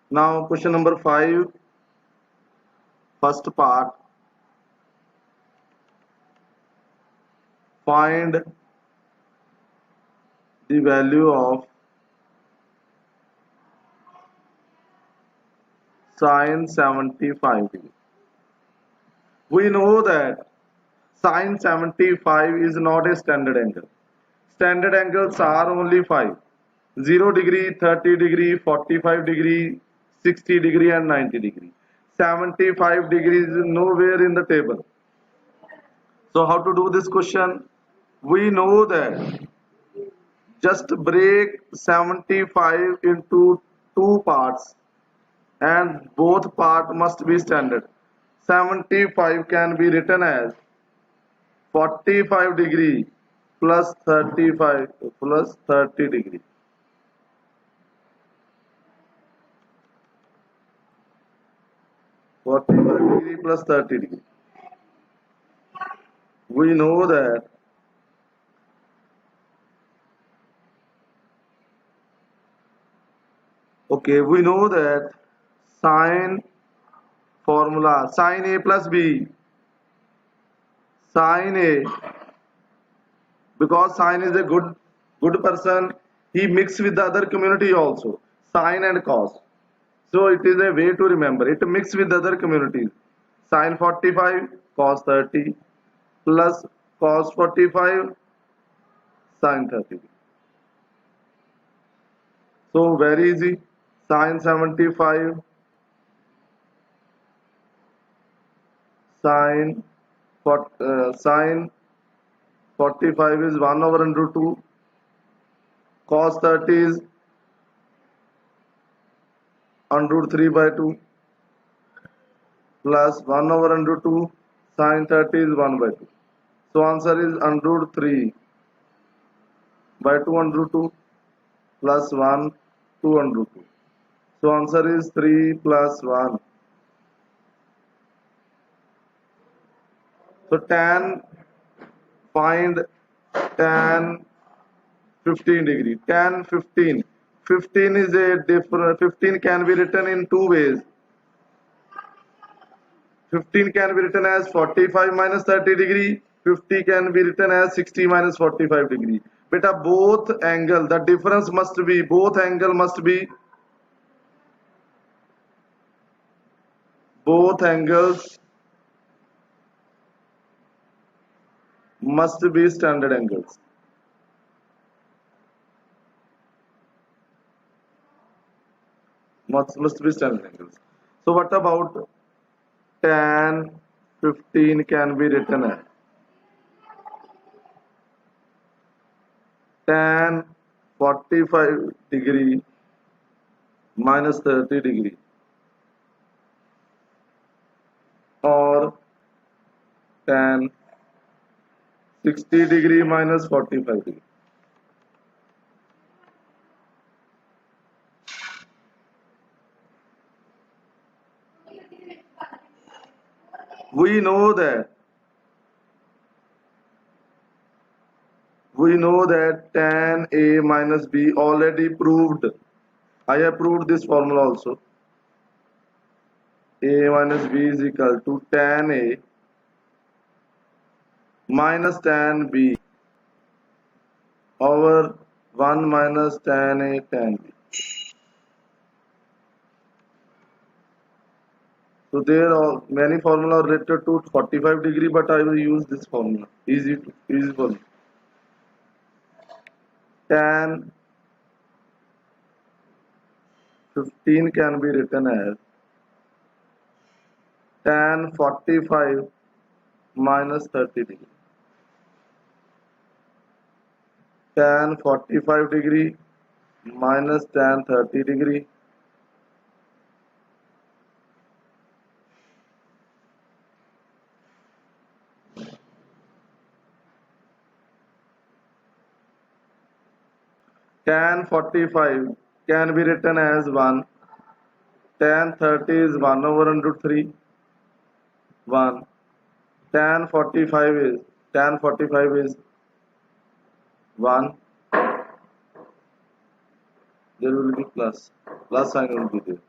Now question number 5, first part. Find the value of sine 75 degree. We know that sine 75 is not a standard angle. Standard angles are only 5. 0 degree, 30 degree, 45 degree, 60 degree and 90 degree. 75 degrees is nowhere in the table. So how to do this question? We know that just break 75 into two parts and both part must be standard. 75 can be written as 45 degree plus 35 plus 30 degree. (45 degree plus 30 degree). We know that we know that sine formula, sine A plus B, sine A, because sine is a good person, he mixed with the other community also, sine and cos. So it is a way to remember. It mixed with other communities. Sine 45, cos 30, plus cos 45, sine 30. So very easy. Sine 75, sine sine 45 is 1 over under root 2. Cos 30 is under root 3 by 2. Plus 1 over under root 2. Sine 30 is 1 by 2. So answer is under root 3 by 2 under root 2 plus 1, 2 under root 2. So answer is 3 plus 1. So find tan 15 degree. Tan 15. 15 is a different, 15 can be written in two ways. 15 can be written as 45 minus 30 degree. 50 can be written as 60 minus 45 degree. Beta, both angle, the difference must be, both angles must be standard angles. Must be standard angles. So what about tan 15 can be written as tan 45 degree minus 30 degree, or tan 60 degree minus 45 degree. We know that tan A minus B already proved. I have proved this formula also. A minus B is equal to tan A minus tan B over 1 minus tan A tan B. So there are many formula related to 45 degree, but I will use this formula. Easy for me. Tan 15 can be written as tan 45 minus 30 degree. Tan 45 degree minus tan 30 degree. Tan 45 can be written as 1. Tan 30 is 1 over under root 3. 1. Tan 45 is 1. There will be plus sign will be there.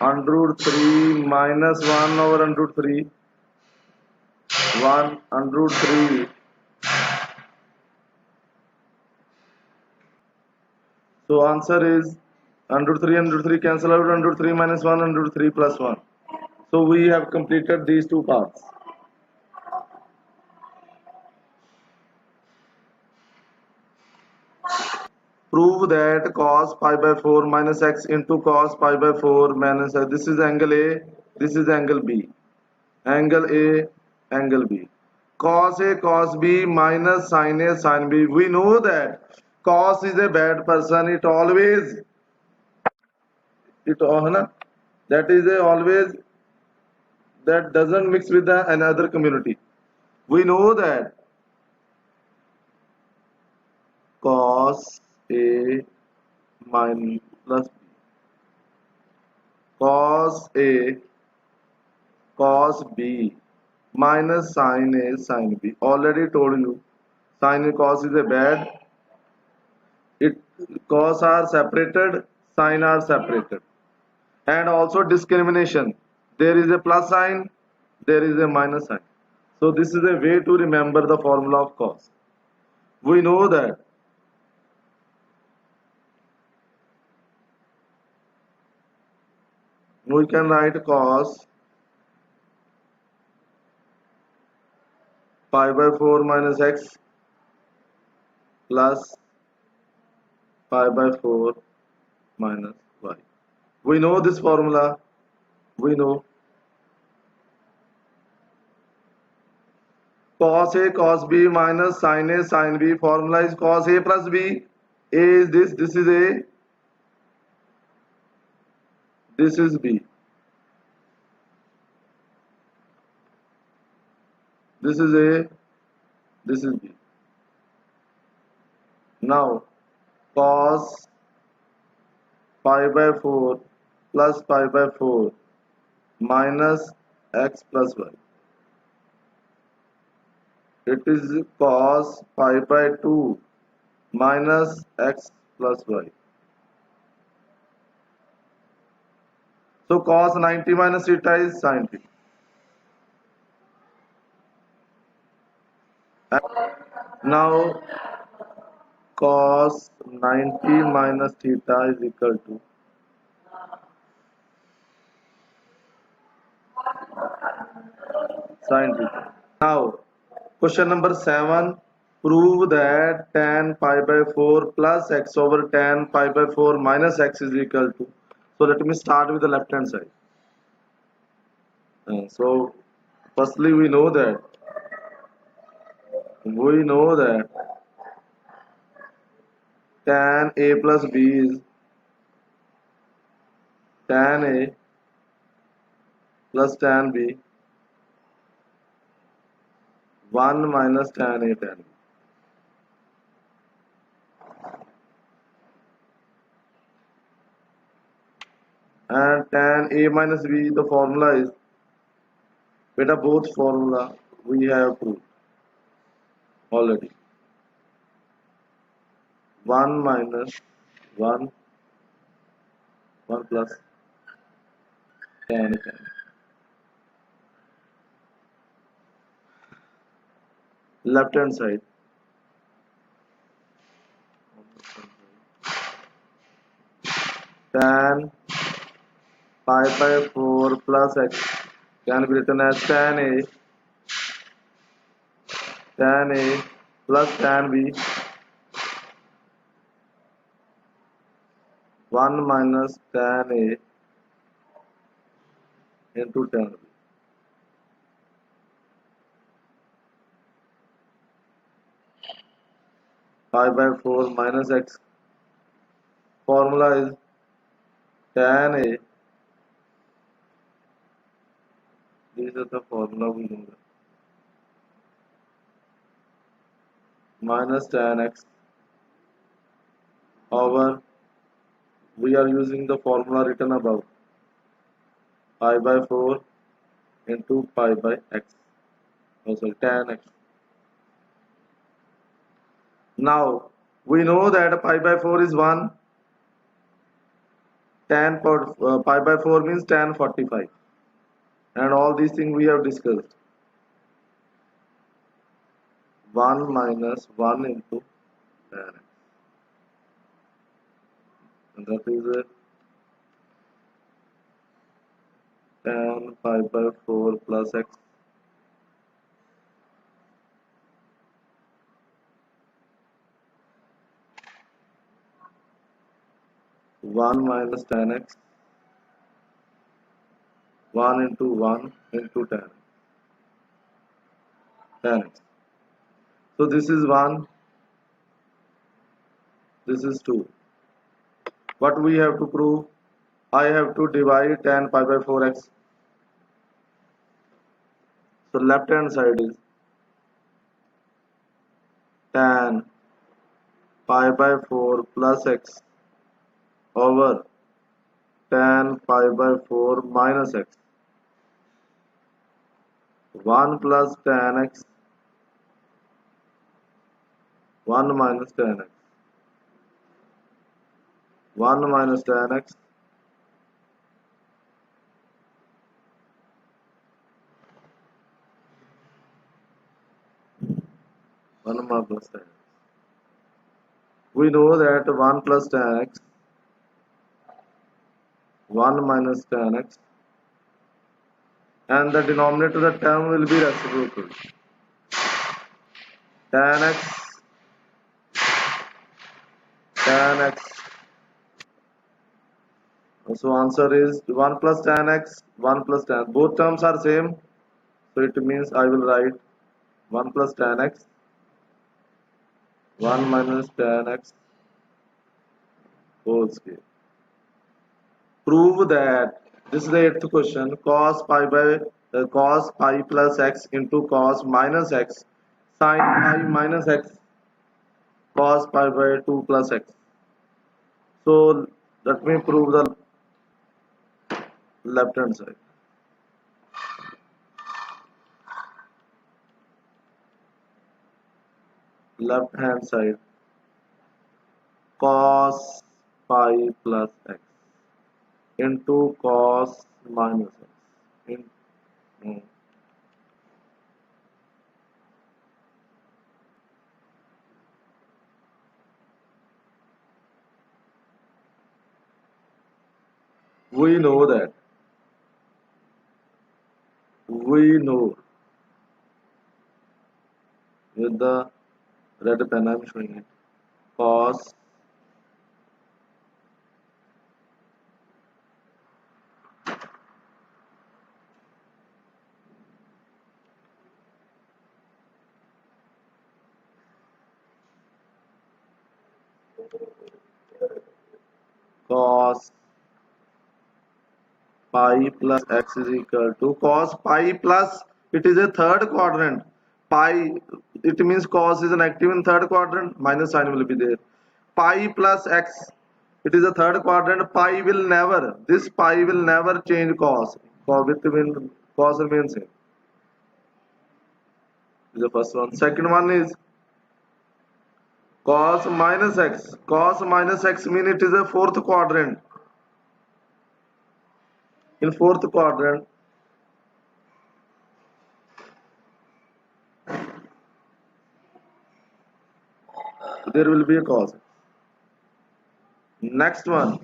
under root 3 minus 1 over under root 3. 1 under root 3. So answer is under 3 under 3 cancel out, under 3 minus 1 under 3 plus 1. So we have completed these two parts. Prove that cos pi by 4 minus x into cos pi by 4 minus x. This is angle A, this is angle B. Angle A, angle B. Cos A, cos B minus sin A, sin B. We know that cos is a bad person. It always, that is a always, that doesn't mix with another community. We know that cos A minus plus B. Cos A, cos B minus sin A, sin B. Already told you, sin and cos is a bad. It cos are separated, sin are separated. And also discrimination. There is a plus sign, there is a minus sign. So this is a way to remember the formula of cos. We know that we can write cos pi by 4 minus x plus pi by 4 minus y. We know this formula. We know cos A cos B minus sin A sin B. Formula is cos A plus B. A is this is A, this is B. This is A, this is B. Now cos pi by 4 plus pi by 4 minus x plus y. It is cos pi by 2 minus x plus y. So cos 90 minus theta is sin theta. Now cos 90 minus theta is equal to sin theta. Now question number 7. Prove that tan pi by 4 plus x over tan pi by 4 minus x is equal to. So let me start with the left hand side. So firstly we know that tan A plus B is tan A plus tan B 1 minus tan A tan B. And tan A minus B, the formula is, beta both formula we have proved already. 1 minus 1 plus tan A tan B. Left hand side. Tan pi by 4 plus x can be written as tan A plus tan B 1 minus tan A into tan B. Pi by 4 minus x. Formula is tan A. These are the formula we know. Minus tan x over, we are using the formula written above, pi by 4 into pi by x. Oh, sorry, tan x. Now we know that pi by 4 is 1. pi by 4 means tan 45, and all these things we have discussed. 1 minus 1 into tan x, and that is tan pi by 4 plus x. One minus tan x, 1 into 1 into tan x. So this is 1, this is 2. What we have to prove? I have to divide tan pi by 4x. So left hand side is tan pi by 4 plus x over tan pi by 4 minus x. 1 plus tan x, 1 minus tan x. 1 minus tan x, 1 minus tan x. We know that 1 plus tan x, 1 minus tan x, and the denominator of the term will be reciprocal. Tan x, tan x. So answer is 1 plus tan x, 1 plus tan. Both terms are same. So it means I will write 1 plus tan x, 1 minus tan x whole square. Prove that this is the 8th question. Cos pi plus x into cos minus x sin pi minus x cos pi by 2 plus x. So let me prove the left hand side. Left hand side cos pi plus x into cos minus x. In, we know that with the red pen I'm showing it, cos cos pi plus x is equal to cos pi plus, it is a third quadrant. Pi, it means cos is an active in third quadrant, minus sign will be there. Pi plus x, it is a third quadrant. Pi will never, this pi will never change cos. Cos remains same. This is the first one. Second one is cos minus x. Cos minus x means it is a fourth quadrant. In fourth quadrant, there will be a cos. Next one,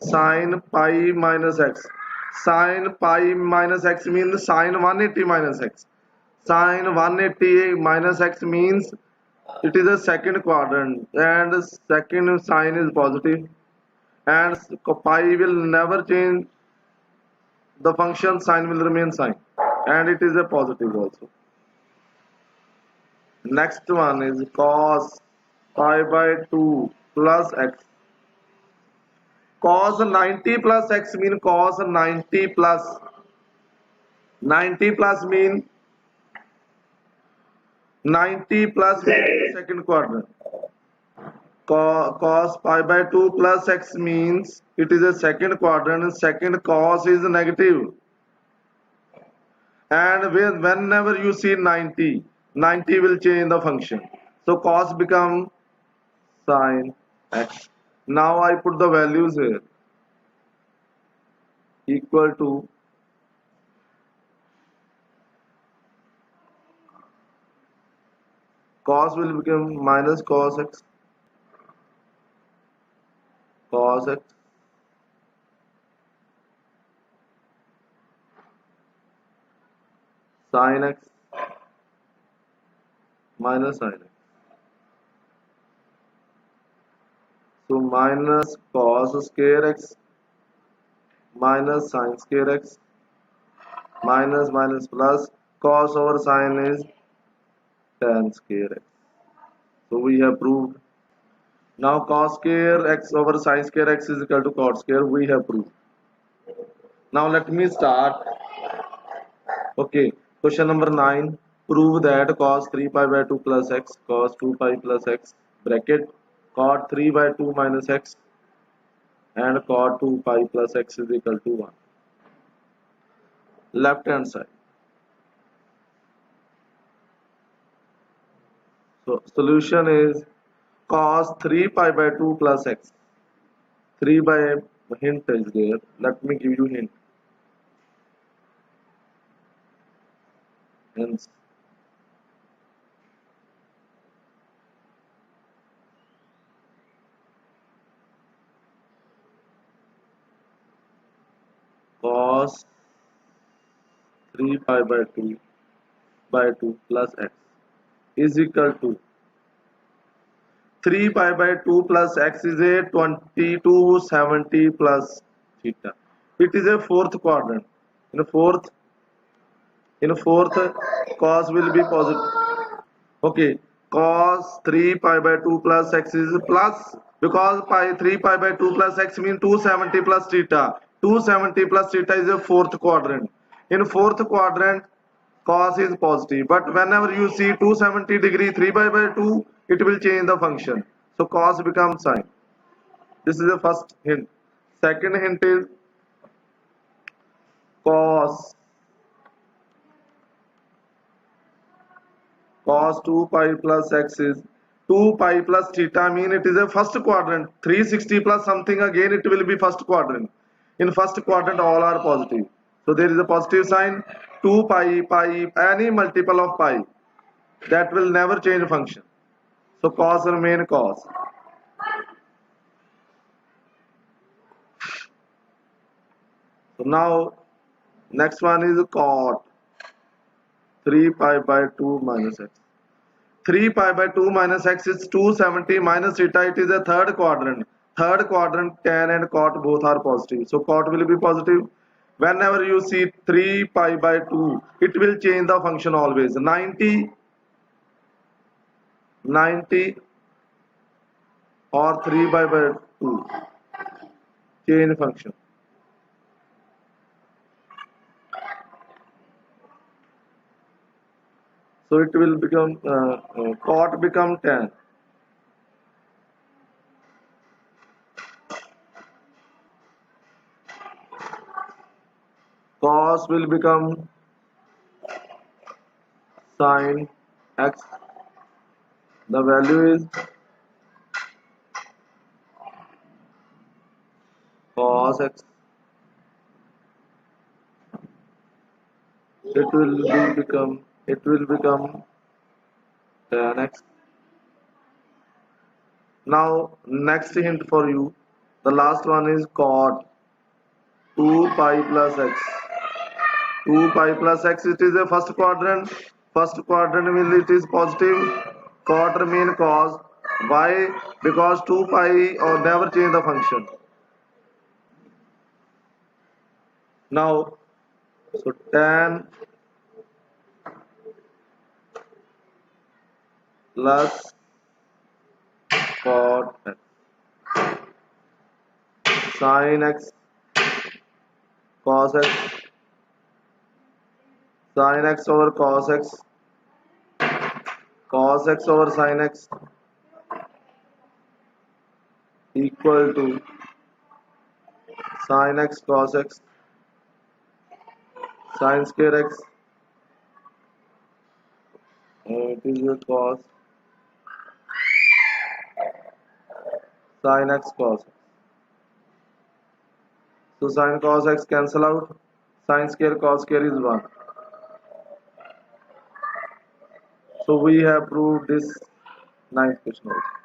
sin pi minus x. Sin pi minus x means sin 180 minus x. Sin 180 minus x means it is a second quadrant and second sign is positive, and pi will never change the function, sign will remain sign, and it is a positive also. Next one is cos pi by 2 plus x. Cos 90 plus x mean cos 90 plus 90 plus mean 90 plus means second quadrant. Cos pi by 2 plus x means it is a second quadrant and second cos is negative. And whenever you see 90, 90 will change the function. So cos become sin x. Now I put the values here. equal to cos will become minus cos x, cos x sin x minus sin x. So minus cos square x minus sin square x minus minus plus cos over sin is tan square x. So we have proved. Now cos square x over sin square x is equal to cot square. We have proved. Now let me start. Okay, question number 9. Prove that cos 3 pi by 2 plus x cos 2 pi plus x bracket cot 3 by 2 minus x and cot 2 pi plus x is equal to 1. Left hand side. So solution is cos 3 pi by 2 plus x. 3 by hint is there. Let me give you hint. Hence cos 3 pi by 2 plus x is equal to 3 pi by 2 plus x is a 2270 plus theta. It is a fourth quadrant. In a fourth cos will be positive. Okay, cos 3 pi by 2 plus x is plus because 3 pi by 2 plus x means 270 plus theta. 270 plus theta is a fourth quadrant. In fourth quadrant, cos is positive, but whenever you see 270 degree 3 pi by 2, it will change the function. So cos becomes sine. This is the first hint. Second hint is cos 2 pi plus x is 2 pi plus theta mean it is a first quadrant. 360 plus something again it will be first quadrant. In first quadrant all are positive. So there is a positive sign. 2 pi any multiple of pi that will never change function. So cos remain cos. So now next one is cot 3 pi by 2 minus x. 3 pi by 2 minus x is 270 minus theta. It is a third quadrant. Third quadrant tan and cot both are positive. So cot will be positive. Whenever you see 3 pi by 2, it will change the function always. 90 or 3 pi by 2. Change function. So it will become cot become tan. Cos will become sin x. The value is cos x. It will become tan x. Now next hint for you. The last one is cot 2 pi plus x. 2 pi plus x, it is a first quadrant. First quadrant means it is positive. Cot remain cos. Why? Because 2 pi or never change the function. Now, so tan plus cot x sin x cos x sin x over cos x cos x over sin x equal to sin x cos x sin square x, it is a cos sin x cos x. So sin cos x cancel out. Sin square cos square is 1. So we have proved this ninth question also.